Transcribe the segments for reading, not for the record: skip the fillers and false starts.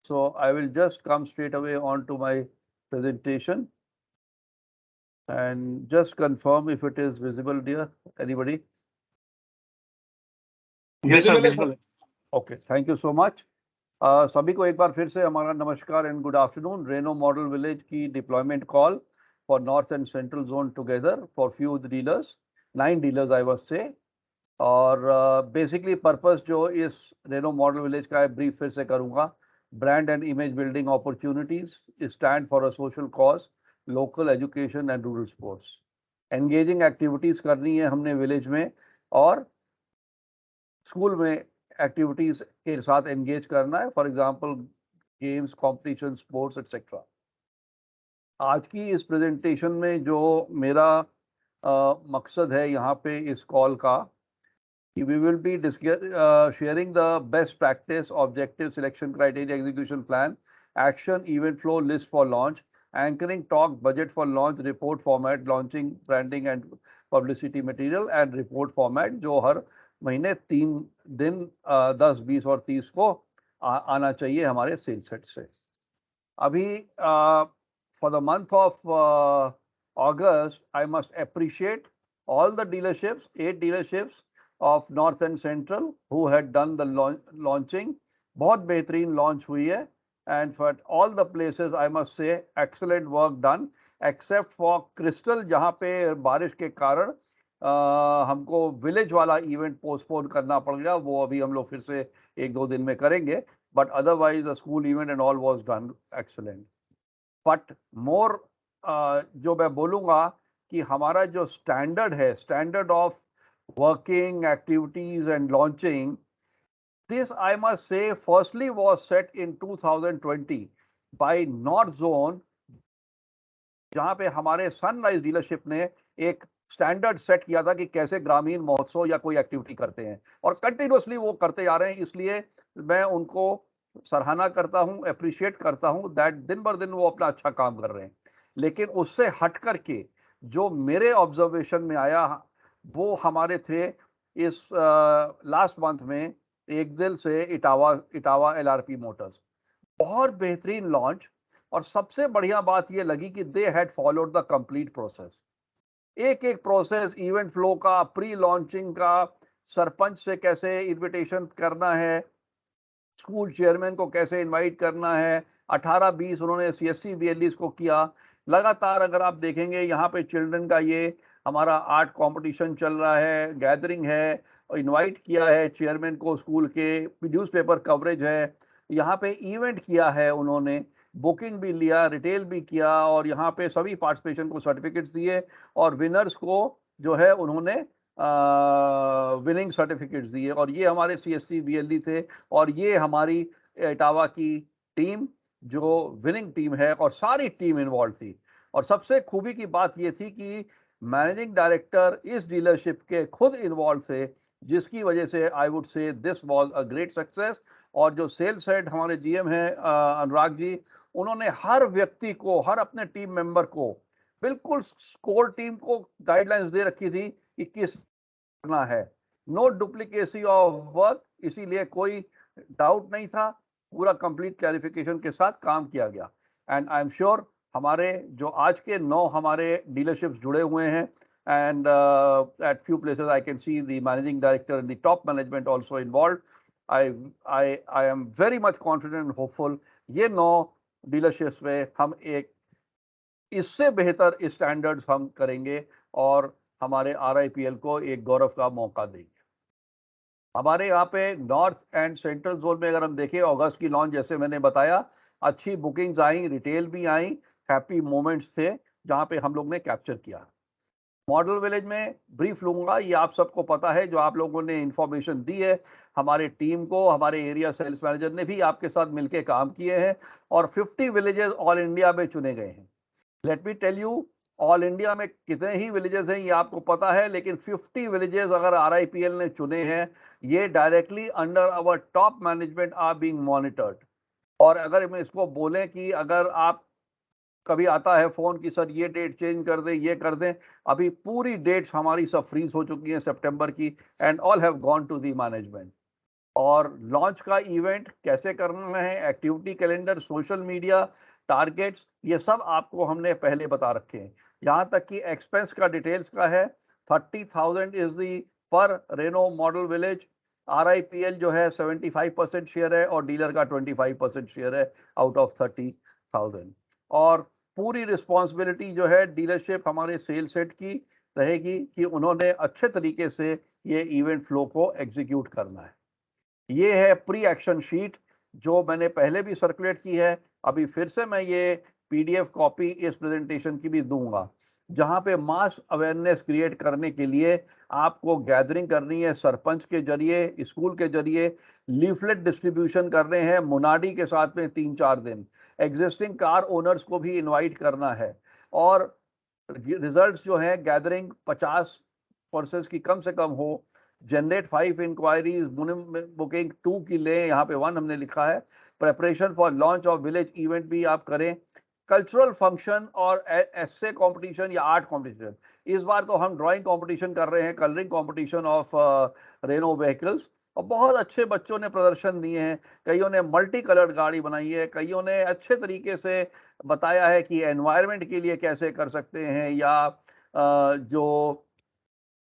So I will just come straight away on to my presentation and just confirm if it is visible, dear. Anybody? Yes, sir. Visible है Visible. Sir. Okay, thank you so much. सभी को एक बार फिर से हमारा नमस्कार and good afternoon. Renault model village की deployment call for north and central zone together for few dealers, 9 dealers I was say. और बेसिकली पर्पस जो इस रेनो मॉडल विलेज का है ब्रीफ फिर से करूंगा. Brand and image building opportunities, stand for a social cause, local education and rural sports. Engaging activities करनी है हमने विलेज में और स्कूल में एक्टिविटीज के साथ एंगेज करना है. For example games, competition, sports etcetera. आज की इस प्रेजेंटेशन में जो मेरा मकसद है यहाँ पे इस कॉल का, we will be sharing the best practice, objective, selection criteria, execution plan, action, event flow, list for launch, anchoring talk, budget for launch, report format, launching, branding and publicity material and report format जो हर महीने 3 दिन 10, 20 और 30 को आना चाहिए हमारे sales set से. अभी for the month of August, I must appreciate all the dealerships, 8 dealerships of North and Central who had done the launching. बहुत बेहतरीन launch हुई है. And for all the places I must say excellent work done, except for Crystal जहाँ पे बारिश के कारण हमको विलेज वाला इवेंट पोस्टपोन करना पड़ गया. वो अभी हम लोग फिर से 1-2 दिन में करेंगे. But otherwise the school event and all was done excellent. But more जो मैं बोलूँगा कि हमारा जो स्टैंडर्ड है, standard of working activities and launching, this I must say firstly was set in 2020 by North Zone, जहाँ पे हमारे सनराइज डीलरशिप ने एक स्टैंडर्ड सेट किया था कि कैसे ग्रामीण महोत्सव या कोई एक्टिविटी करते हैं और कंटिन्यूसली वो करते जा रहे हैं. इसलिए मैं उनको सराहना करता हूं, अप्रिशिएट करता हूं दैट दिन भर दिन वो अपना अच्छा काम कर रहे हैं. लेकिन उससे हट करके जो मेरे ऑब्जर्वेशन में आया वो हमारे थे इस लास्ट मंथ में एक दिल से इटावा LRP मोटर्स. बहुत बेहतरीन लॉन्च. और सबसे बढ़िया बात ये लगी कि they had followed the complete process. एक एक प्रोसेस, इवेंट फ्लो का, प्री लॉन्चिंग का, सरपंच से कैसे इनविटेशन करना है, स्कूल चेयरमैन को कैसे इनवाइट करना है, 18-20 उन्होंने CSC BLEs को किया. लगातार अगर आप देखेंगे यहाँ पे चिल्ड्रन का ये हमारा आर्ट कंपटीशन चल रहा है, गैदरिंग है, इनवाइट किया है चेयरमैन को, स्कूल के न्यूज़पेपर कवरेज है, यहाँ पे इवेंट किया है उन्होंने, बुकिंग भी लिया, रिटेल भी किया और यहाँ पे सभी पार्टिसिपेशन को सर्टिफिकेट्स दिए और विनर्स को जो है उन्होंने विनिंग सर्टिफिकेट्स दिए. और ये हमारे CSC BLE थे और ये हमारी इटावा की टीम जो विनिंग टीम है और सारी टीम इन्वॉल्व थी. और सबसे खूबी की बात ये थी कि मैनेजिंग डायरेक्टर इस डीलरशिप के खुद इन्वॉल्व थे, जिसकी वजह से I would say this was a great success. और जो सेल्स हेड हमारे GM हैं अनुराग जी, उन्होंने हर व्यक्ति को, हर अपने टीम मेंबर को बिल्कुल स्कोर टीम को गाइडलाइंस दे रखी थी कि किस करना है. नो डुप्लीकेसी ऑफ वर्क, इसीलिए कोई डाउट नहीं था. पूरा कंप्लीट क्लैरिफिकेशन के साथ काम किया गया. एंड आई एम श्योर हमारे जो आज के 9 हमारे डीलरशिप्स जुड़े हुए हैं and at few places I can see the managing director and the top management also involved. I am very much confident and hopeful ये 9 डीलरशिप्स में हम एक इससे बेहतर स्टैंडर्ड्स हम करेंगे और हमारे RIPL को एक गौरव का मौका देंगे. हमारे यहाँ पे नॉर्थ एंड सेंट्रल जोन में अगर हम देखें, अगस्त की लॉन्च जैसे मैंने बताया, अच्छी बुकिंग्स आई, रिटेल भी आई, हैप्पी मोमेंट्स थे जहाँ पे हम लोग ने कैप्चर किया. मॉडल विलेज में ब्रीफ लूंगा, ये आप सबको पता है, जो आप लोगों ने इंफॉर्मेशन दी है हमारे टीम को, हमारे एरिया सेल्स मैनेजर ने भी आपके साथ मिलकर काम किए हैं और 50 विलेजेस ऑल इंडिया में चुने गए हैं. Let me tell you, all India में कितने ही विलेजेस हैं ये आपको पता है, लेकिन 50 विलेजेस अगर RIPL ने चुने हैं, ये directly under our top management are being monitored. और अगर मैं इसको बोलें कि अगर आप कभी आता है फोन की सर ये डेट चेंज कर दें, ये कर दें, अभी पूरी डेट्स हमारी सब फ्रीज हो चुकी हैं सितंबर की end all have gone to the management. और लॉन्च का इवेंट कैसे करना है, activity calendar, social media, targets, ये सब आपको हमने पहले बता रखे हैं। यहाँ तक कि एक्सपेंस का डिटेल्स का है। 30,000 इज दी पर रेनो मॉडल विलेज। RIPL जो है 75% शेयर है और डीलर का 25% शेयर है आउट ऑफ 30,000। और पूरी रिस्पॉन्सिबिलिटी जो है डीलरशिप हमारे सेल्स हेड की रहेगी कि उन्होंने अच्छे तरीके से ये इवेंट फ्लो को एग्जीक्यूट करना है। ये है प्री एक्शन शीट जो मैंने पहले भी सर्कुलेट की है। अभी फिर से मैं ये PDF कॉपी इस प्रेजेंटेशन की भी दूंगा, जहां पे मास अवेयरनेस क्रिएट करने के लिए आपको गैदरिंग करनी है, सरपंच के जरिए, स्कूल के जरिए लीफलेट डिस्ट्रीब्यूशन करने हैं, मुनाडी के साथ में 3-4 दिन, एग्जिस्टिंग कार ओनर्स को भी इनवाइट करना है। और रिजल्ट्स जो है गैदरिंग 50 पर्सन्स की कम से कम हो, जनरेट 5 इंक्वायरीज, बुकिंग 2 की लें, यहाँ पे 1 हमने लिखा है। Preparation for launch of village event भी आप करें। कल्चरल फंक्शन और एस्से कंपटीशन या आर्ट कंपटीशन, इस बार तो हम ड्राइंग कंपटीशन कर रहे हैं, colouring competition of Renault vehicles, और बहुत अच्छे बच्चों ने प्रदर्शन दिए हैं। कईयों ने मल्टी कलर्ड गाड़ी बनाई है, कईयों ने अच्छे तरीके से बताया है कि एनवायरनमेंट के लिए कैसे कर सकते हैं, या जो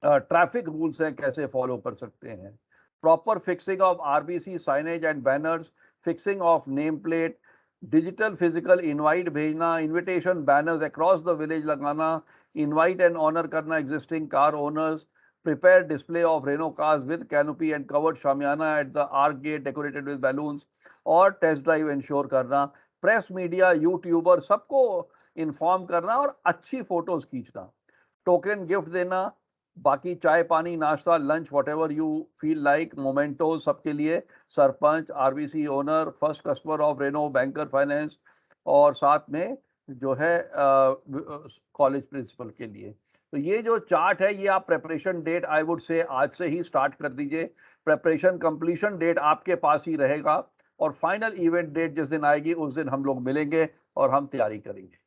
ट्रैफिक रूल्स हैं कैसे फॉलो कर सकते हैं। Proper fixing of RBC signage and banners, fixing of name plate, digital physical invite भेजना, invitation banners across the village लगाना, इनवाइट एंड ऑनर करना existing car owners, prepare display of Renault cars with canopy and covered shamiana at the arc gate decorated with balloons, और test drive ensure करना, press media YouTuber सबको inform करना और अच्छी photos खींचना, token gift देना, बाकी चाय पानी नाश्ता lunch whatever you feel like, mementos सबके लिए, sarpanch, RBC owner, first customer of Renault, banker finance, और साथ में जो है कॉलेज प्रिंसिपल के लिए। तो ये जो चार्ट है ये आप preparation date I would say आज से ही स्टार्ट कर दीजिए। प्रेपरेशन कंप्लीशन डेट आपके पास ही रहेगा और फाइनल इवेंट डेट जिस दिन आएगी उस दिन हम लोग मिलेंगे और हम तैयारी करेंगे।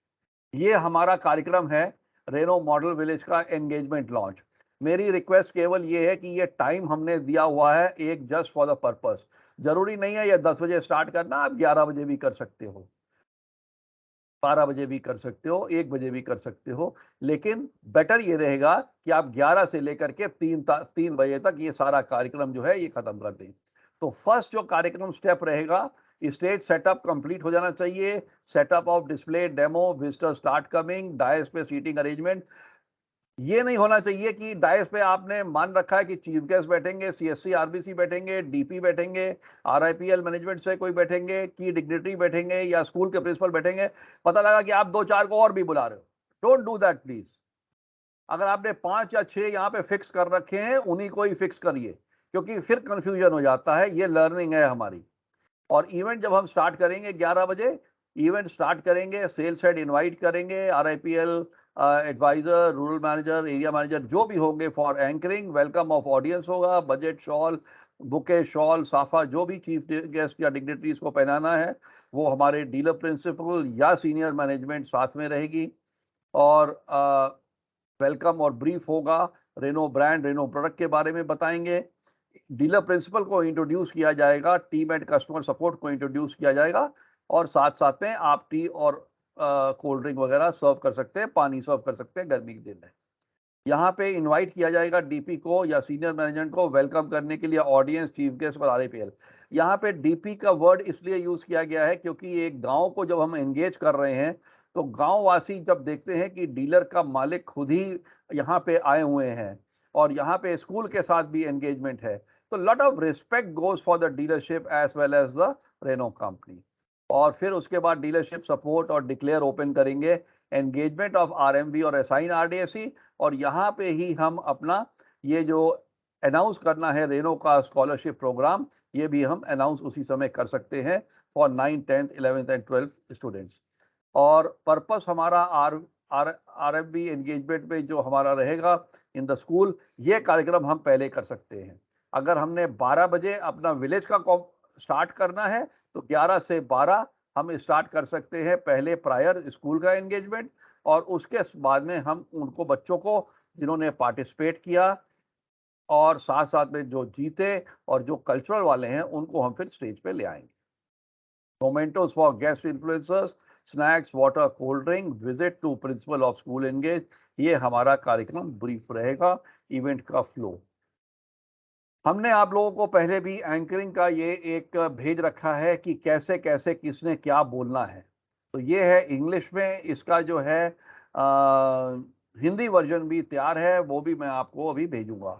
ये हमारा कार्यक्रम है रेनो मॉडल विलेज का एंगेजमेंट लॉन्च। मेरी रिक्वेस्ट केवल ये है कि ये टाइम हमने दिया हुआ है एक जस्ट फॉर द पर्पस। जरूरी नहीं है ये 10 बजे स्टार्ट करना, आप 11 बजे भी कर सकते हो, 12 बजे भी कर सकते हो, 1 बजे भी कर सकते हो, लेकिन बेटर ये रहेगा कि आप 11 से लेकर के 3 बजे तक ये सारा कार्यक्रम जो है ये खत्म कर दें। तो फर्स्ट जो कार्यक्रम स्टेप रहेगा, स्टेज सेटअप कंप्लीट हो जाना चाहिए। Setup of display, demo, visitor start coming, dais पे सीटिंग अरेंजमेंट। ये नहीं होना चाहिए कि डायस पे आपने मान रखा है कि चीफ गेस्ट बैठेंगे, CSC RBC बैठेंगे, DP बैठेंगे, RIPL मैनेजमेंट से कोई बैठेंगे, की डिग्नेटरी बैठेंगे या स्कूल के प्रिंसिपल बैठेंगे, पता लगा कि आप 2-4 को और भी बुला रहे हो। Don't do that please. अगर आपने 5 या 6 यहाँ पे फिक्स कर रखे हैं, उन्हीं को ही फिक्स करिए, क्योंकि फिर कंफ्यूजन हो जाता है। ये लर्निंग है हमारी। और इवेंट जब हम स्टार्ट करेंगे 11 बजे, इवेंट स्टार्ट करेंगे, सेल्स हेड इनवाइट करेंगे, RIPL advisor, rural manager, area manager जो भी होंगे for anchoring, welcome of audience होगा, बजट शॉल, बुके शॉल, साफा जो भी चीफ गेस्ट या डिग्नेटरीज को पहनाना है वो हमारे डीलर प्रिंसिपल या सीनियर मैनेजमेंट साथ में रहेगी। और वेलकम और ब्रीफ होगा, रेनो ब्रांड, रेनो प्रोडक्ट के बारे में बताएंगे, डीलर प्रिंसिपल को इंट्रोड्यूस किया जाएगा, टीम एंड कस्टमर सपोर्ट को इंट्रोड्यूस किया जाएगा, और साथ साथ में आप टी और कोल्ड ड्रिंक वगैरह सर्व कर सकते हैं, पानी सर्व कर सकते हैं गर्मी के दिन में। यहाँ पे इनवाइट किया जाएगा DP को या सीनियर मैनेजमेंट को वेलकम करने के लिए, ऑडियंस, चीफ गेस्ट और RIPL। यहाँ पे DP का वर्ड इसलिए यूज किया गया है क्योंकि एक गांव को जब हम एंगेज कर रहे हैं तो गांव वासी जब देखते हैं कि डीलर का मालिक खुद ही यहाँ पे आए हुए हैं और यहाँ पे स्कूल के साथ भी एंगेजमेंट है, तो lot of respect goes for the dealership as well as the Renault company. और फिर उसके बाद डीलरशिप सपोर्ट और डिक्लेयर ओपन करेंगे, एंगेजमेंट ऑफ RMV और असाइन RDSE, और यहाँ पे ही हम अपना ये जो अनाउंस करना है रेनो का स्कॉलरशिप प्रोग्राम, ये भी हम अनाउंस उसी समय कर सकते हैं for 9th, 10th, 11th and 12th students. और पर्पस हमारा RMV एंगेजमेंट में जो हमारा रहेगा इन द स्कूल, ये कार्यक्रम हम पहले कर सकते हैं। अगर हमने 12 बजे अपना विलेज का स्टार्ट करना है तो 11 से 12 हम स्टार्ट कर सकते हैं पहले प्रायर स्कूल का एंगेजमेंट, और उसके बाद में हम उनको बच्चों को जिन्होंने पार्टिसिपेट किया और साथ साथ में जो जीते और जो कल्चरल वाले हैं उनको हम फिर स्टेज पे ले आएंगे। Mementos for guest influencers, snacks, water, cold drink, visit to principal of school engage, ये हमारा कार्यक्रम ब्रीफ रहेगा। इवेंट का फ्लो हमने आप लोगों को पहले भी एंकरिंग का ये एक भेज रखा है कि कैसे कैसे किसने क्या बोलना है। तो ये है इंग्लिश में, इसका जो है हिंदी वर्जन भी तैयार है, वो भी मैं आपको अभी भेजूंगा।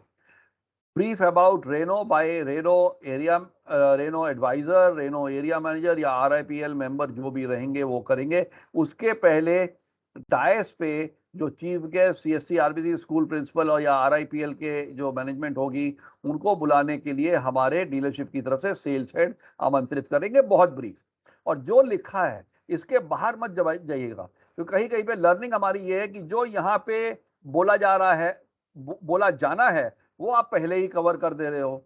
Brief about Renault by Renault area, Renault advisor, Renault area manager या आरआईपीएल मेंबर जो भी रहेंगे वो करेंगे। उसके पहले डायस पे जो chief guest CSC RBC school principal और या आरआईपीएल के जो मैनेजमेंट होगी उनको बुलाने के लिए हमारे डीलरशिप की तरफ से सेल्स हेड आमंत्रित करेंगे। बहुत ब्रीफ, और जो लिखा है इसके बाहर मत जाइएगा, तो कहीं कहीं पे लर्निंग हमारी ये है कि जो यहाँ पे बोला जा रहा है, बोला जाना है, वो आप पहले ही कवर कर दे रहे हो,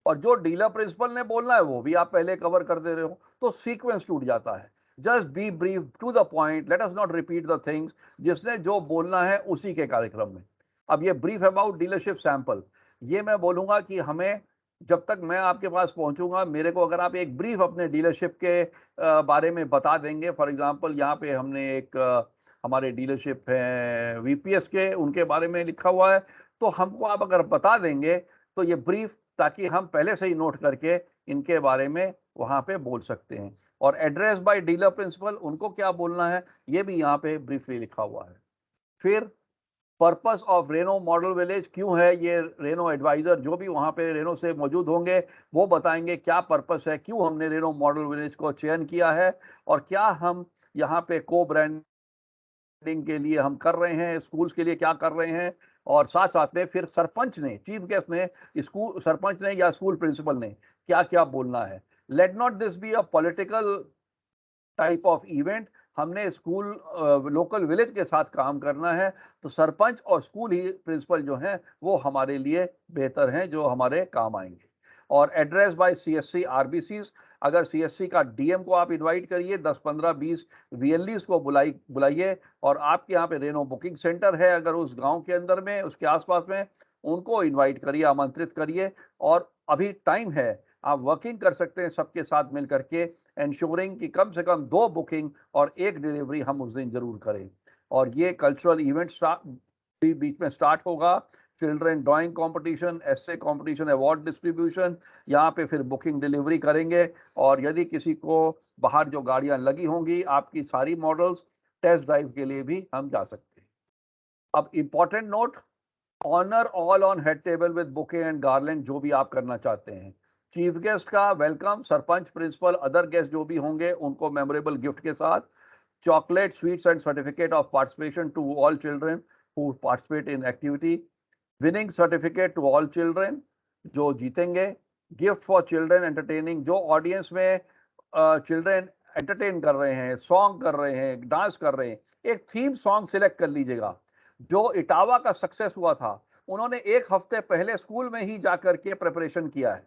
और जो डीलर प्रिंसिपल ने बोलना है वो भी आप पहले कवर कर दे रहे हो, तो सीक्वेंस टूट जाता है। Just be brief to the point, let us not repeat the things, जिसने जो बोलना है उसी के कार्यक्रम में। अब ये ब्रीफ अबाउट डीलरशिप सैंपल, ये मैं बोलूंगा कि हमें जब तक मैं आपके पास पहुंचूंगा, मेरे को अगर आप एक ब्रीफ अपने डीलरशिप के बारे में बता देंगे। फॉर एग्जांपल यहाँ पे हमने एक हमारे डीलरशिप है वीपीएस के, उनके बारे में लिखा हुआ है, तो हमको आप अगर बता देंगे तो ये ब्रीफ, ताकि हम पहले से ही नोट करके इनके बारे में वहां पे बोल सकते हैं। और एड्रेस बाय डीलर प्रिंसिपल, उनको क्या बोलना है ये भी यहाँ पे ब्रीफली लिखा हुआ है। फिर purpose of Renault model village क्यों है, ये रेनो एडवाइजर जो भी वहां पे रेनो से मौजूद होंगे वो बताएंगे क्या पर्पस है, क्यों हमने रेनो मॉडल विलेज को चयन किया है, और क्या हम यहाँ पे को ब्रांडिंग के लिए हम कर रहे हैं, स्कूल्स के लिए क्या कर रहे हैं। और साथ साथ में फिर सरपंच ने, चीफ गेस्ट ने, स्कूल सरपंच ने या स्कूल प्रिंसिपल ने क्या क्या बोलना है। Let not this be a political type of event, हमने स्कूल लोकल विलेज के साथ काम करना है, तो सरपंच और स्कूल ही प्रिंसिपल जो हैं वो हमारे लिए बेहतर हैं, जो हमारे काम आएंगे। और एड्रेस बाय सीएससी आरबीसी, अगर सीएससी का डीएम को आप इनवाइट करिए, 10 15 20 वीएलईस को बुलाइए, और आपके यहाँ पे रेनो बुकिंग सेंटर है अगर उस गांव के अंदर में, उसके आसपास में, उनको इनवाइट करिए, आमंत्रित करिए। और अभी टाइम है, आप वर्किंग कर सकते हैं सबके साथ मिल करके, एंश्योरिंग कि कम से कम 2 बुकिंग और 1 डिलीवरी हम उस दिन जरूर करें। और ये कल्चरल इवेंट भी बीच में स्टार्ट होगा। चिल्ड्रन ड्राइंग कंपटीशन, एस्से कंपटीशन, अवार्ड डिस्ट्रीब्यूशन, यहाँ पे फिर बुकिंग डिलीवरी करेंगे। और यदि किसी को बाहर जो गाड़ियां लगी होंगी आपकी सारी मॉडल्स, टेस्ट ड्राइव के लिए भी हम जा सकते हैं। अब important note, honour all on head table with bouquet and garland, जो भी आप करना चाहते हैं। चीफ गेस्ट का welcome, sarpanch, principal, other guest जो भी होंगे उनको मेमोरेबल गिफ्ट के साथ, chocolate, sweets and certificate of participation to all children who participate in activity, winning certificate to all children जो जीतेंगे, गिफ्ट फॉर चिल्ड्रन एंटरटेनिंग, जो ऑडियंस में चिल्ड्रन एंटरटेन कर रहे हैं, सॉन्ग कर रहे हैं, डांस कर रहे हैं, एक थीम सॉन्ग सिलेक्ट कर लीजिएगा। जो इटावा का सक्सेस हुआ था, उन्होंने 1 हफ्ते पहले स्कूल में ही जाकर के प्रिपरेशन किया है,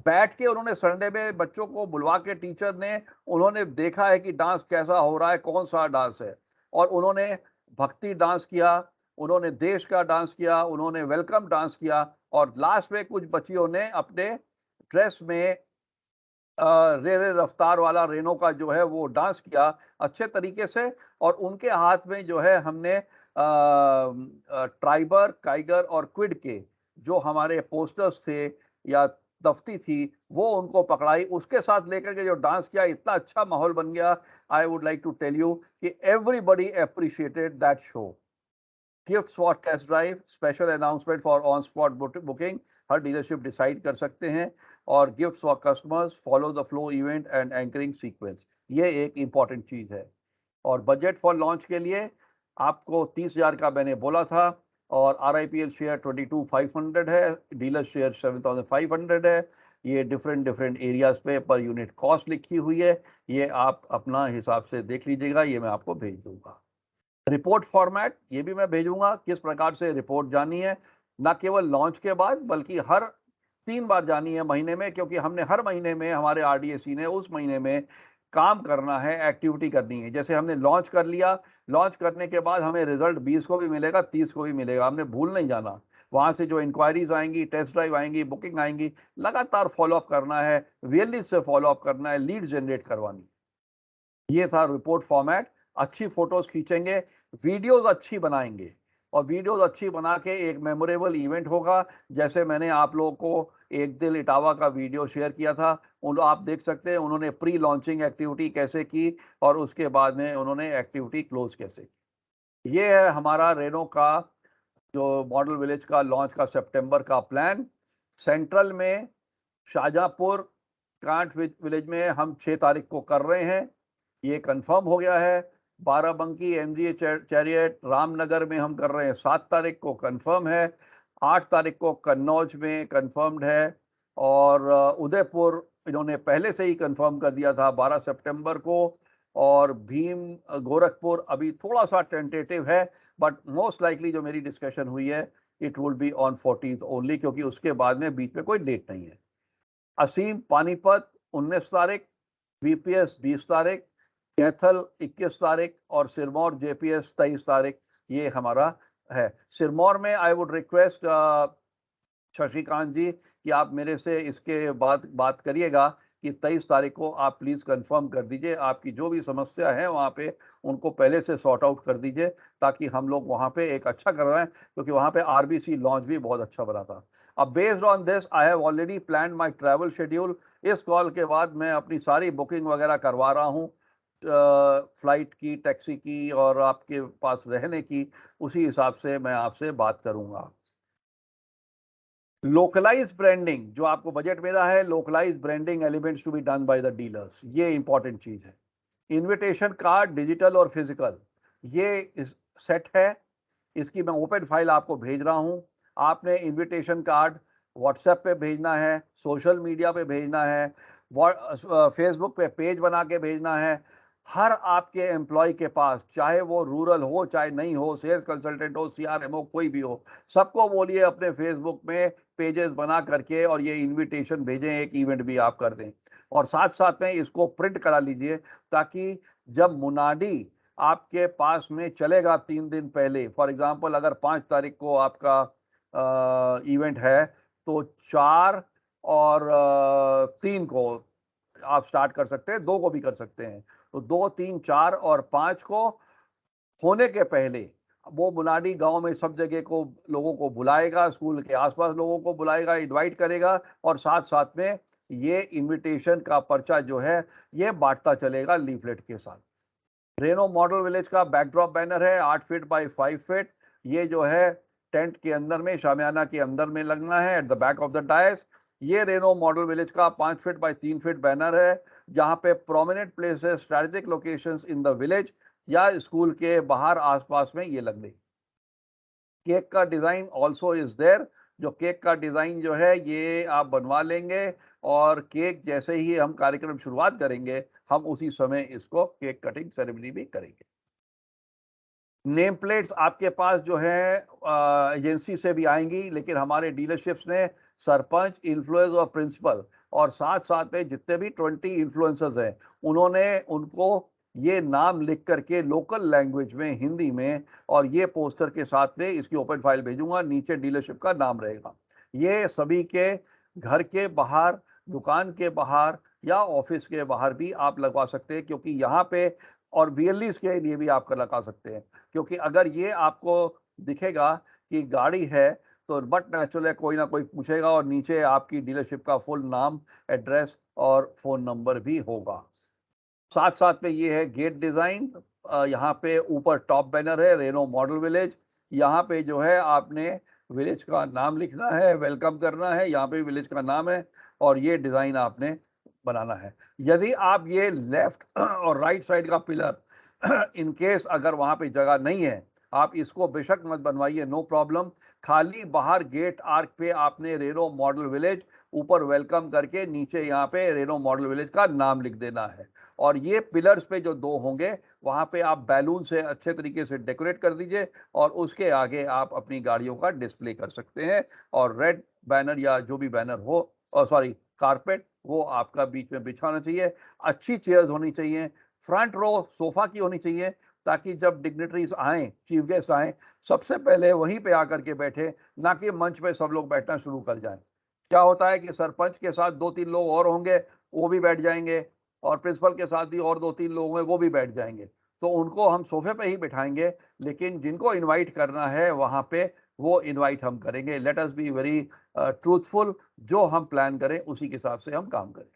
बैठ के उन्होंने संडे में बच्चों को बुलवा के, टीचर ने, उन्होंने देखा है कि डांस कैसा हो रहा है, कौन सा डांस है, और उन्होंने भक्ति डांस किया, उन्होंने देश का डांस किया, उन्होंने वेलकम डांस किया, और लास्ट में कुछ बच्चियों ने अपने ड्रेस में रे रे रफ्तार वाला रेनो का जो है वो डांस किया अच्छे तरीके से। और उनके हाथ में जो है हमने ट्राइबर, काइगर और क्विड के जो हमारे पोस्टर्स थे या दफ्ती थी, वो उनको पकड़ाई, उसके साथ लेकर के जो डांस किया, इतना अच्छा माहौल बन गया। I would like to tell you कि everybody appreciated that show. Gifts for test drive, special announcement for on spot booking, हर डीलरशिप डिसाइड कर सकते हैं। और gifts for customers, follow the flow event and anchoring sequence, ये एक important चीज है। और बजट फॉर लॉन्च के लिए आपको 30,000 का मैंने बोला था, और आरआईपीएल शेयर 22,500 है, डीलर शेयर 7,500 है। ये डिफरेंट डिफरेंट एरियाज पे पर यूनिट कॉस्ट लिखी हुई है, ये आप अपना हिसाब से देख लीजिएगा, ये मैं आपको भेज दूंगा। रिपोर्ट फॉर्मेट ये भी मैं भेजूंगा, किस प्रकार से रिपोर्ट जानी है, ना केवल लॉन्च के बाद बल्कि हर 3 बार जानी है महीने में, क्योंकि हमने हर महीने में, हमारे आरडीएसी ने उस महीने में काम करना है, एक्टिविटी करनी है। जैसे हमने लॉन्च कर लिया, लॉन्च करने के बाद हमें रिजल्ट 20 को भी मिलेगा, 30 को भी मिलेगा, हमने भूल नहीं जाना। वहां से जो इंक्वायरीज आएंगी, टेस्ट ड्राइव आएंगी, बुकिंग आएंगी, लगातार फॉलोअप करना है, वियरली से फॉलोअप करना है, लीड जनरेट करवानी। ये था रिपोर्ट फॉर्मेट। अच्छी फोटोज खींचेंगे, वीडियोस अच्छी बनाएंगे, और वीडियोस अच्छी बना के एक मेमोरेबल इवेंट होगा। जैसे मैंने आप लोगों को एक दिल इटावा का वीडियो शेयर किया था, उन आप देख सकते हैं उन्होंने प्री लॉन्चिंग एक्टिविटी कैसे की और उसके बाद में उन्होंने एक्टिविटी क्लोज कैसे की। ये है हमारा रेनो का जो मॉडल विलेज का लॉन्च का सितंबर का प्लान। सेंट्रल में शाहजहांपुर कांट विलेज में हम 6 तारीख को कर रहे हैं, ये कंफर्म हो गया है। बाराबंकी एमजीए चैरियट रामनगर में हम कर रहे हैं 7 तारीख को, कंफर्म है। 8 तारीख को कन्नौज में कंफर्म्ड है, और उदयपुर इन्होंने पहले से ही कंफर्म कर दिया था 12 सितंबर को, और भीम गोरखपुर अभी थोड़ा सा टेंटेटिव है, बट मोस्ट लाइकली जो मेरी डिस्कशन हुई है it will be on 14th only, क्योंकि उसके बाद में बीच में कोई डेट नहीं है। असीम पानीपत 19 तारीख, बीपीएस 20 तारीख, कैथल 21 तारीख, और सिरमौर जेपीएस 23 तारीख, ये हमारा है। सिरमौर में आई वुड रिक्वेस्ट शशिकांत जी कि आप मेरे से इसके बाद बात करिएगा कि 23 तारीख को आप प्लीज कंफर्म कर दीजिए, आपकी जो भी समस्या है वहाँ पे उनको पहले से सॉर्ट आउट कर दीजिए, ताकि हम लोग वहाँ पे एक अच्छा कर रहे हैं, क्योंकि वहाँ पे आरबीसी लॉन्च भी बहुत अच्छा बना था। अब based on this I have already plan my travel schedule. इस कॉल के बाद मैं अपनी सारी बुकिंग वगैरह करवा रहा हूँ, फ्लाइट की, टैक्सी की, और आपके पास रहने की। उसी हिसाब से मैं आपसे बात करूंगा। लोकलाइज ब्रांडिंग जो आपको बजट मिला है, localise branding elements to be done by the dealers, ये इंपॉर्टेंट चीज है। इनविटेशन कार्ड डिजिटल और फिजिकल ये इस सेट है, इसकी मैं ओपन फाइल आपको भेज रहा हूं। आपने इनविटेशन कार्ड व्हाट्सएप पे भेजना है, सोशल मीडिया पे भेजना है, फेसबुक पे पेज बना के भेजना है। हर आपके एम्प्लॉय के पास, चाहे वो रूरल हो चाहे नहीं हो, सेल्स कंसल्टेंट हो, सीआरएम हो, कोई भी हो, सबको बोलिए अपने फेसबुक में पेजेस बना करके और ये इनविटेशन भेजें, एक इवेंट भी आप कर दें। और साथ साथ में इसको प्रिंट करा लीजिए, ताकि जब मुनाडी आपके पास में चलेगा 3 दिन पहले, फॉर एग्जांपल अगर 5 तारीख को आपका इवेंट है, तो 4 और 3 को आप स्टार्ट कर सकते हैं, 2 को भी कर सकते हैं। तो 2, 3, 4 और 5 को होने के पहले वो मुनाडी गांव में सब जगह को लोगों को बुलाएगा, स्कूल के आसपास लोगों को बुलाएगा, इनवाइट करेगा, और साथ साथ में ये इनविटेशन का पर्चा जो है ये बांटता चलेगा लीफलेट के साथ। रेनो मॉडल विलेज का बैकड्रॉप बैनर है 8 फीट बाय 5 फीट। ये जो है टेंट के अंदर में, शामियाना के अंदर में लगना है, at the back of the dais. ये रेनो मॉडल विलेज का 5 फीट बाय 3 फीट बैनर है, जहां पे prominent places, strategic locations in the village या स्कूल के बाहर आसपास में ये लगने। केक का डिजाइन ऑल्सो इज देयर। जो केक का डिजाइन जो है ये आप बनवा लेंगे, और केक जैसे ही हम कार्यक्रम शुरुआत करेंगे हम उसी समय इसको केक कटिंग सेरेमनी भी करेंगे। नेम प्लेट्स आपके पास जो है एजेंसी से भी आएंगी, लेकिन हमारे डीलरशिप्स ने सरपंच, इन्फ्लुएंस और प्रिंसिपल, और साथ साथ में जितने भी 20 इन्फ्लुएंसर्स हैं, उन्होंने उनको ये नाम लिख करके लोकल लैंग्वेज में, हिंदी में, और ये पोस्टर के साथ में इसकी ओपन फाइल भेजूंगा, नीचे डीलरशिप का नाम रहेगा। ये सभी के घर के बाहर, दुकान के बाहर या ऑफिस के बाहर भी आप लगवा सकते हैं, क्योंकि यहाँ पे, और वीएलईस के लिए भी आप लगा सकते हैं, क्योंकि अगर ये आपको दिखेगा कि गाड़ी है, तो बट नेचुरल है कोई ना कोई पूछेगा, और नीचे आपकी डीलरशिप का फुल नाम, एड्रेस और फोन नंबर भी होगा। साथ साथ में ये है गेट डिजाइन। यहाँ पे ऊपर टॉप बैनर है रेनो मॉडल विलेज, यहाँ पे जो है आपने विलेज का नाम लिखना है, वेलकम करना है, यहाँ पे विलेज का नाम है, और ये डिजाइन आपने बनाना है। यदि आप ये लेफ्ट और राइट साइड का पिलर इन केस अगर वहां पे जगह नहीं है, आप इसको बेशक मत बनवाइए, नो प्रॉब्लम। खाली बाहर गेट आर्क पे आपने रेनो मॉडल विलेज, ऊपर वेलकम करके नीचे यहाँ पे रेनो मॉडल विलेज का नाम लिख देना है। और ये पिलर्स पे जो 2 होंगे, वहां पे आप बैलून से अच्छे तरीके से डेकोरेट कर दीजिए, और उसके आगे आप अपनी गाड़ियों का डिस्प्ले कर सकते हैं। और रेड बैनर या जो भी बैनर हो, और सॉरी कारपेट, वो आपका बीच में बिछाना चाहिए। अच्छी चेयर्स होनी चाहिए, फ्रंट रो सोफा की होनी चाहिए, ताकि जब डिग्नेटरीज आए, चीफ गेस्ट आए, सबसे पहले वहीं पे आकर के बैठे, ना कि मंच पे सब लोग बैठना शुरू कर जाएं। क्या होता है कि सरपंच के साथ 2-3 लोग और होंगे, वो भी बैठ जाएंगे, और प्रिंसिपल के साथ भी और 2-3 लोग होंगे, वो भी बैठ जाएंगे। तो उनको हम सोफे पे ही बिठाएंगे, लेकिन जिनको इनवाइट करना है वहां पे वो इनवाइट हम करेंगे। Let us be very truthful, जो हम प्लान करें उसी के हिसाब से हम काम करें।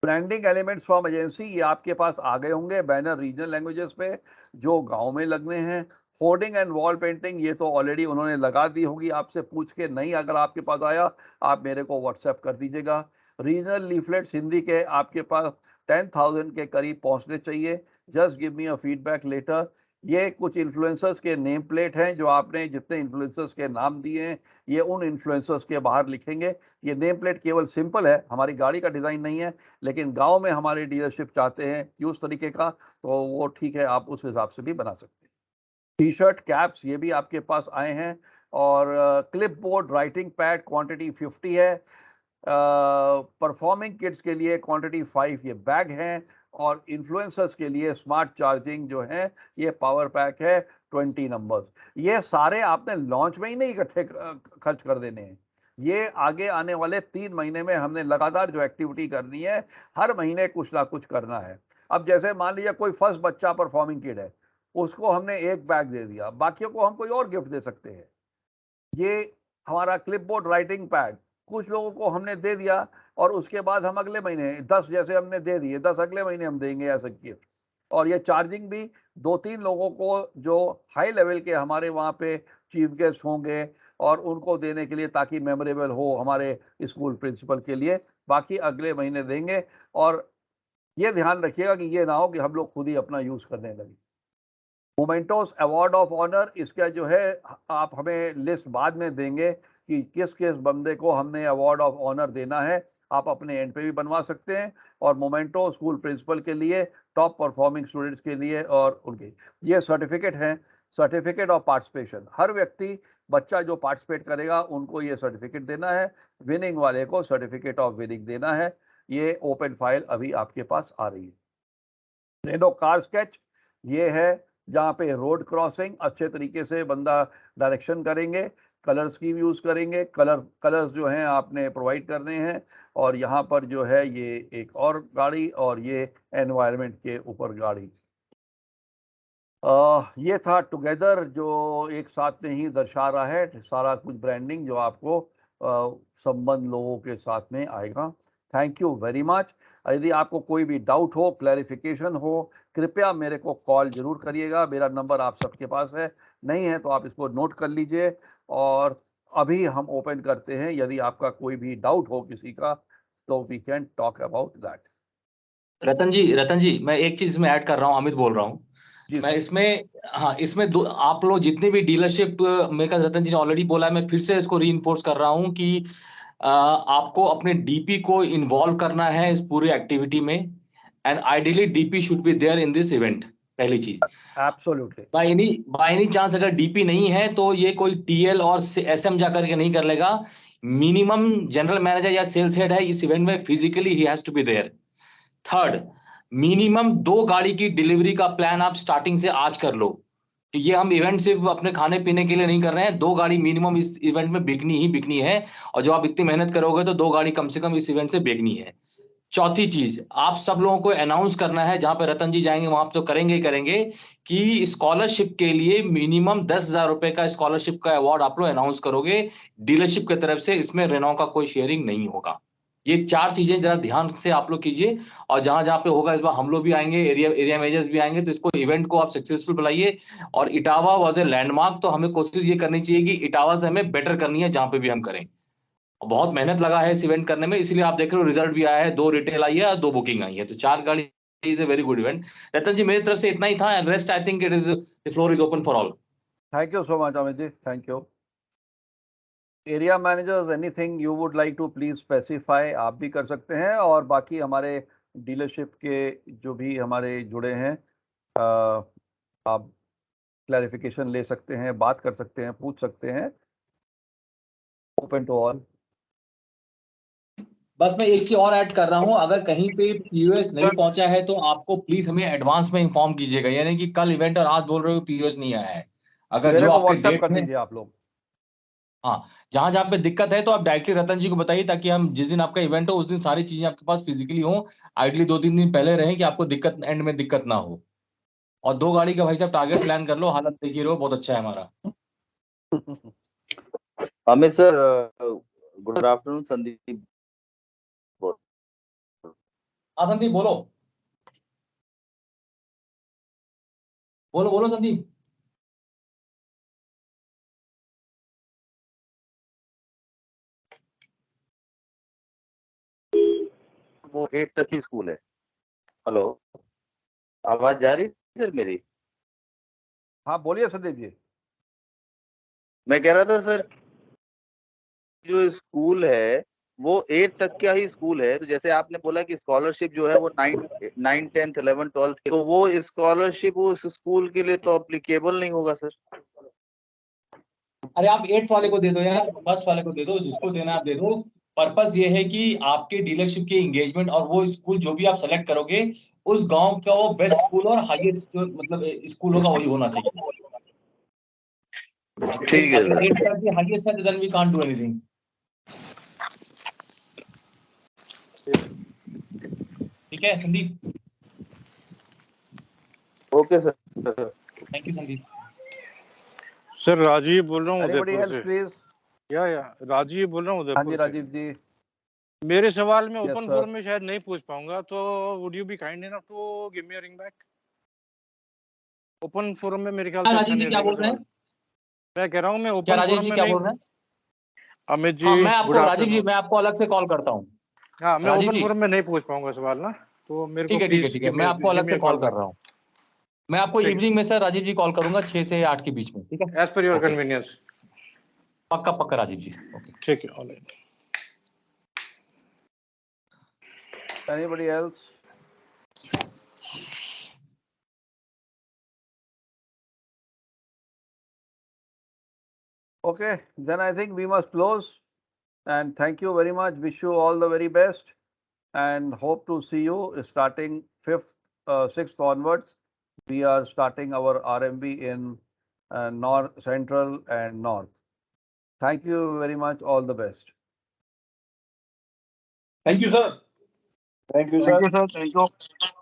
ब्रांडिंग एलिमेंट्स फ्रॉम एजेंसी, ये आपके पास आ गए होंगे बैनर रीजनल लैंग्वेजेस पे जो गांव में लगने हैं। होर्डिंग एंड वॉल पेंटिंग, ये तो ऑलरेडी उन्होंने लगा दी होगी आपसे पूछ के, नहीं अगर आपके पास आया आप मेरे को व्हाट्सएप कर दीजिएगा। रीजनल लीफलेट्स हिंदी के आपके पास 10,000 के करीब पहुंचने चाहिए। Just give me a feedback letter. ये कुछ इन्फ्लुएंसर्स के नेम प्लेट हैं जो आपने जितने इन्फ्लुएंसर्स के नाम दिए हैं, ये उन इन्फ्लुएंसर्स के बाहर लिखेंगे। ये नेम प्लेट केवल सिंपल है, हमारी गाड़ी का डिज़ाइन नहीं है, लेकिन गांव में हमारे डीलरशिप चाहते हैं कि उस तरीके का, तो वो ठीक है, आप उस हिसाब से भी बना सकते हैं। टी शर्ट, कैप्स, ये भी आपके पास आए हैं। और clip board, writing pad quantity 50 है। परफॉर्मिंग किड्स के लिए क्वांटिटी 5 ये बैग हैं। और इन्फ्लुएंसर्स के लिए स्मार्ट चार्जिंग जो है ये पावर पैक है 20 नंबर्स। ये सारे आपने लॉन्च में ही नहीं इकट्ठे खर्च कर देने हैं, ये आगे आने वाले 3 महीने में हमने लगातार जो एक्टिविटी करनी है, हर महीने कुछ ना कुछ करना है। अब जैसे मान लीजिए कोई फर्स्ट बच्चा परफॉर्मिंग किड है, उसको हमने एक बैग दे दिया, बाकियों को हम कोई और गिफ्ट दे सकते हैं। ये हमारा क्लिपबोर्ड, राइटिंग पैड कुछ लोगों को हमने दे दिया, और उसके बाद हम अगले महीने 10 जैसे हमने दे दिए, 10 अगले महीने हम देंगे ऐसा गिफ्ट। और ये चार्जिंग भी 2-3 लोगों को जो हाई लेवल के हमारे वहाँ पे चीफ गेस्ट होंगे, और उनको देने के लिए, ताकि मेमोरेबल हो हमारे स्कूल प्रिंसिपल के लिए। बाकी अगले महीने देंगे। और ये ध्यान रखिएगा कि ये ना हो कि हम लोग खुद ही अपना यूज करने लगे। मोमेंटोस अवार्ड ऑफ ऑनर, इसका जो है आप हमें लिस्ट बाद में देंगे कि किस किस बंदे को हमने अवार्ड ऑफ ऑनर देना है, आप अपने एंड पे भी बनवा सकते हैं। और मोमेंटो स्कूल प्रिंसिपल के लिए, टॉप परफॉर्मिंग स्टूडेंट्स के लिए, और उनके ये सर्टिफिकेट हैं, सर्टिफिकेट ऑफ पार्टिसिपेशन। हर व्यक्ति, बच्चा जो पार्टिसिपेट करेगा उनको ये सर्टिफिकेट देना है, विनिंग वाले को सर्टिफिकेट ऑफ विनिंग देना है। ये ओपन फाइल अभी आपके पास आ रही है। रेनो कार स्केच, ये है जहाँ पे रोड क्रॉसिंग अच्छे तरीके से बंदा डायरेक्शन करेंगे, कलर स्कीम यूज करेंगे, कलर्स जो हैं आपने प्रोवाइड करने हैं। और यहाँ पर जो है ये एक और गाड़ी, और ये एनवायरनमेंट के ऊपर गाड़ी। ये था टुगेदर, जो एक साथ में ही दर्शा रहा है सारा कुछ ब्रांडिंग जो आपको संबंध लोगों के साथ में आएगा। Thank you very much. यदि आपको कोई भी डाउट हो, क्लैरिफिकेशन हो, कृपया मेरे को कॉल जरूर करिएगा। मेरा नंबर आप सबके पास है, नहीं है तो आप इसको नोट कर लीजिए। और अभी हम ओपन करते हैं, यदि आपका कोई भी डाउट हो किसी का, तो we can talk about that. Ratan ji मैं एक चीज इसमें ऐड कर रहा हूँ, अमित बोल रहा हूँ। जी मैं सर। इसमें, हाँ इसमें दो आप लोग जितने भी डीलरशिप, मेरे ख्याल रतन जी ने ऑलरेडी बोला है, मैं फिर से इसको रीइंफोर्स कर रहा हूँ कि आपको अपने डीपी को इन्वॉल्व करना है इस पूरी एक्टिविटी में, and ideally DP should be there in this event. पहली चीज, एब्सोल्युटली। बाय एनी चांस अगर डीपी नहीं है तो ये कोई टीएल और एसएम जाकर के नहीं कर लेगा। मिनिमम जनरल मैनेजर या सेल्स हेड है इस इवेंट में, फिजिकली ही has to be there. Third, minimum 2 गाड़ी की डिलीवरी का प्लान आप स्टार्टिंग से आज कर लो, कि ये हम इवेंट सिर्फ अपने खाने पीने के लिए नहीं कर रहे हैं। 2 गाड़ी मिनिमम इस इवेंट में बिकनी ही बिकनी है, और जो आप इतनी मेहनत करोगे तो 2 गाड़ी कम से कम इस इवेंट से बिकनी है। चौथी चीज, आप सब लोगों को अनाउंस करना है, जहां पे रतन जी जाएंगे वहां पे तो करेंगे ही करेंगे, कि स्कॉलरशिप के लिए मिनिमम 10,000 रुपए का स्कॉलरशिप का अवार्ड आप लोग अनाउंस करोगे डीलरशिप की तरफ से। इसमें रेनॉ का कोई शेयरिंग नहीं होगा। ये 4 चीजें जरा ध्यान से आप लोग कीजिए। और जहां जहां पे होगा, इस बार हम लोग भी आएंगे, एरिया मैनेजर्स भी आएंगे, तो इसको इवेंट को आप सक्सेसफुल बनाइए। और इटावा वाज ए लैंडमार्क, तो हमें कोशिश ये करनी चाहिए कि इटावा से हमें बेटर करनी है जहां पे भी हम करें। बहुत मेहनत लगा है इस इवेंट करने में, इसलिए आप देख रहे हो रिजल्ट भी आया है, 2 रिटेल आई है और 2 बुकिंग आई है, तो 4 गाड़ी is a very good event. Ratan ji मेरी तरफ से इतना ही था, and rest I think it is the floor is open for all. Thank you so much Amit ji, thank you. Area managers, anything you would like to please specify, आप भी कर सकते हैं, और बाकी हमारे डीलरशिप के जो भी हमारे जुड़े हैं, आप क्लैरिफिकेशन ले सकते हैं, बात कर सकते हैं, पूछ सकते हैं। Open to all. बस मैं एक चीज और ऐड कर रहा हूं, अगर कहीं पे पीओएस नहीं पहुंचा है तो आपको प्लीज हमें एडवांस में इन्फॉर्म कीजिएगा, यानी कि कल इवेंट और आज बोल रहे हो पीओएस नहीं आया है। अगर मेरे जो को आपके व्हाट्सएप डेट कर में, दीजिए आप लोग। हाँ, जहां जहां पे दिक्कत है तो आप डायरेक्टली रतन जी को बताइए, ताकि हम जिस दिन आपका इवेंट हो उस दिन सारी चीजें आपके पास फिजिकली हो, आइडली 2-3 दिन पहले रहें कि आपको दिक्कत एंड में दिक्कत ना हो। और 2 गाड़ी का भाई साहब टारगेट प्लान कर लो, हालत देखिए रहो, बहुत अच्छा है हमारा। Amit sir, good afternoon, Sandeep. हाँ संदीप बोलो, बोलो बोलो संदीप। वो 8 तक ही स्कूल है। हेलो, आवाज जा रही है सर मेरी? हाँ बोलिए संदीप जी। मैं कह रहा था सर, जो स्कूल है वो 8 तक का ही स्कूल है। तो जैसे आपने बोला कि स्कॉलरशिप जो है वो 9, 10, 11, 12, तो वो स्कॉलरशिप उस स्कूल के लिए तो अप्लीकेबल नहीं होगा सर। अरे आप 8th वाले को दे दो यार, फर्स्ट वाले को दे दो, जिसको देना आप दे दो। पर्पस ये है कि आपके डीलरशिप के एंगेजमेंट और वो स्कूल जो भी आप सेलेक्ट करोगे, उस गांव का वो बेस्ट स्कूल और हाईएस्ट जो मतलब स्कूल होगा वही होना चाहिए। ठीक है अगर सर। 8 तक हाईएस्ट है तो then we can't do anything. ठीक है Sandeep? Okay sir. Thank you Sandeep. Sir Rajeev बोल रहा हूँ एनीबॉडी उदयपुर एल्स से। प्लीज? या राजीव बोल रहा हूँ हाँ जी उदयपुर से। राजीव जी। मेरे सवाल में Yes, ओपन sir. फोरम में शायद नहीं पूछ पाऊंगा, तो would you be kind enough to give me a ring back? Open forum में मेरे ख्याल से अच्छा राजीव जी नहीं क्या बोल रहेगा रहे सवाल। हैं? मैं कह रहा हूँ मैं क्या ओपन राजीव फोरम जी में क्या नहीं। बोल रहे हैं? अमित जी हाँ मैं गुड आपको राजीव जी आफ्टरनून। मैं आपको अलग से कॉल करता हूँ। हाँ, मैं राजीव ओपन जी फोरम में नहीं पूछ पाऊंगा सवाल ना, तो मेरे को ठीक है ठीक है प्लीज ठीक है, मैं आपको गिव अलग मी से अ कॉल कॉल कर बैक। रहा हूँ। मैं आपको ठीक इवनिंग में सर राजीव जी कॉल करूंगा 6 से 8 के बीच में, ठीक है? है, as per your okay, convenience. पक्का पक्का राजीव जी, ओके। ठीक है, alright. Anybody else? Okay, then I think we must close. And thank you very much. Wish you all the very best, and hope to see you starting 5th, 6th onwards. We are starting our RMB in North, Central, and North. Thank you very much. All the best. Thank you, sir. Thank you, sir. Thank you.